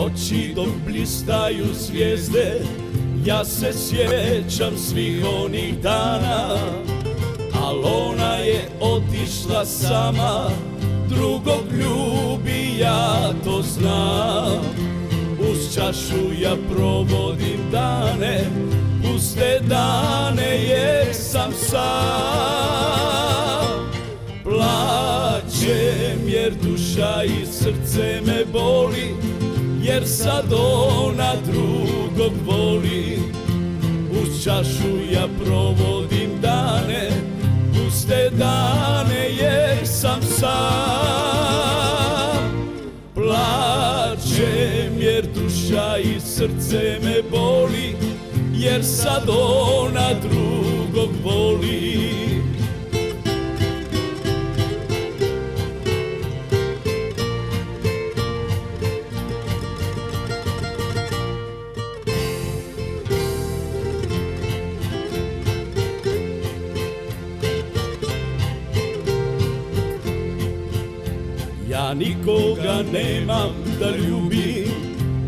noći dok blistaju zvijezde, ja se sjećam svih onih dana, al ona je otišla sama, drugog ljubi, ja to znam. Uz čašu ja provodim dane, puste dane jer sam sam. Plačem jer duša i srce me boli, jer sad ona drugog voli. Uz čašu ja provodim dane, puste dane jer sam sam. Plačem jer duša i srce me boli, jer sad ona drugog voli. Ja nikoga nemam da ljubim,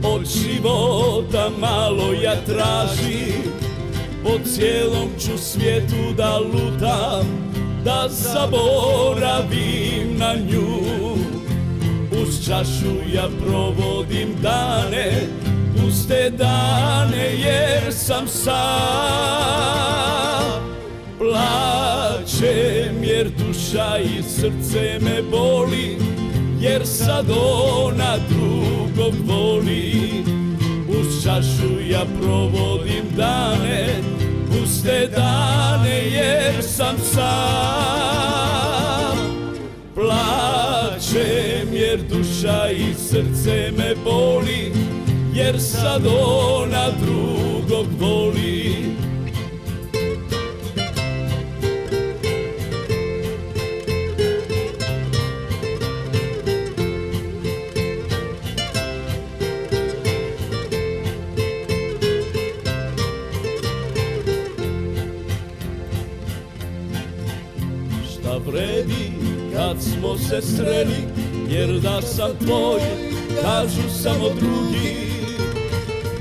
od života malo ja tražim. Po cijelom ću svijetu da lutam, da zaboravim na nju. Uz čašu ja provodim dane, puste dane jer sam sam. Plačem jer duša i srce me boli, jer sad ona drugog voli. Uz čašu ja provodim dane, puste dane jer sam sam. Plačem jer duša i srce me boli, jer sad ona drugog voli. Šta vredi kad smo se sreli, jer da sam tvoj, kažu samo drugi.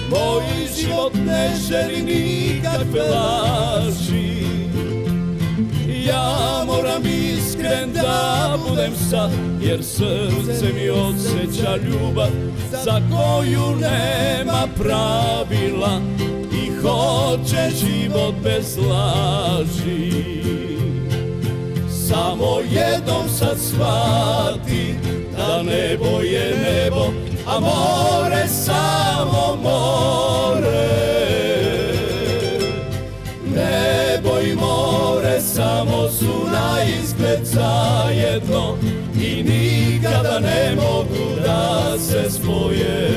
Moj život ne želi nikakve laži. Ja moram iskren da budem sad, jer srce mi osjeća ljubav za koju nema pravila i hoće život bez laži. Samo jednom sad shvati da nebo je nebo, a more samo more. Nebo i more samo su na izgled zajedno i nikada ne mogu da se spoje.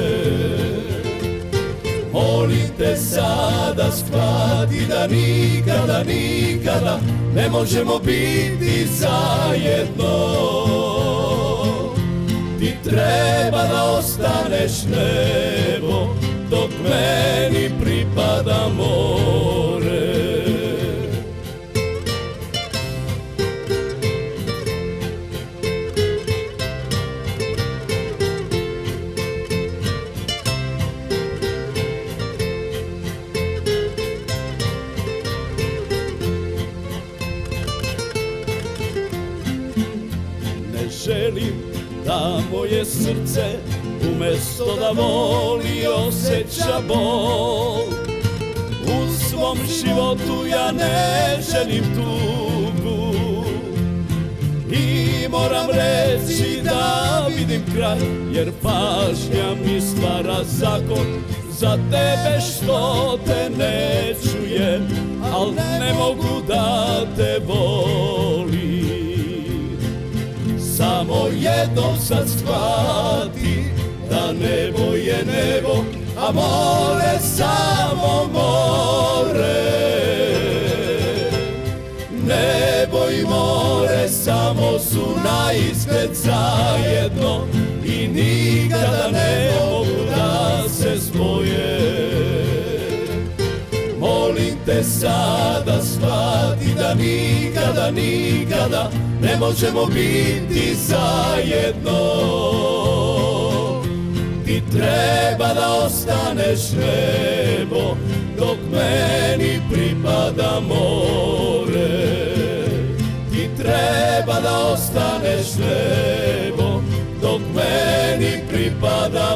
Molim te sada shvati da nikada, nikada ne možemo biti zajedno. Ti treba da ostaneš nebo, dok meni pripada more. Želim da moje srce umjesto da voli osjeća bol. U svom životu ja ne želim tugu i moram reći da vidim kraj, jer pažnja mi stvara zakon za tebe što te ne čujem, al ne mogu da te volim. Samo jednom sad shvati da nebo je nebo, a more samo more. Nebo i more samo su na izgled zajedno i nikada ne mogu da se spoje. Molim te sada shvati da nikada, nikada ne možemo biti zajedno. Ti Ti treba da ostaneš nebo, dok meni pripada more. Ti treba da ostaneš nebo, dok meni pripada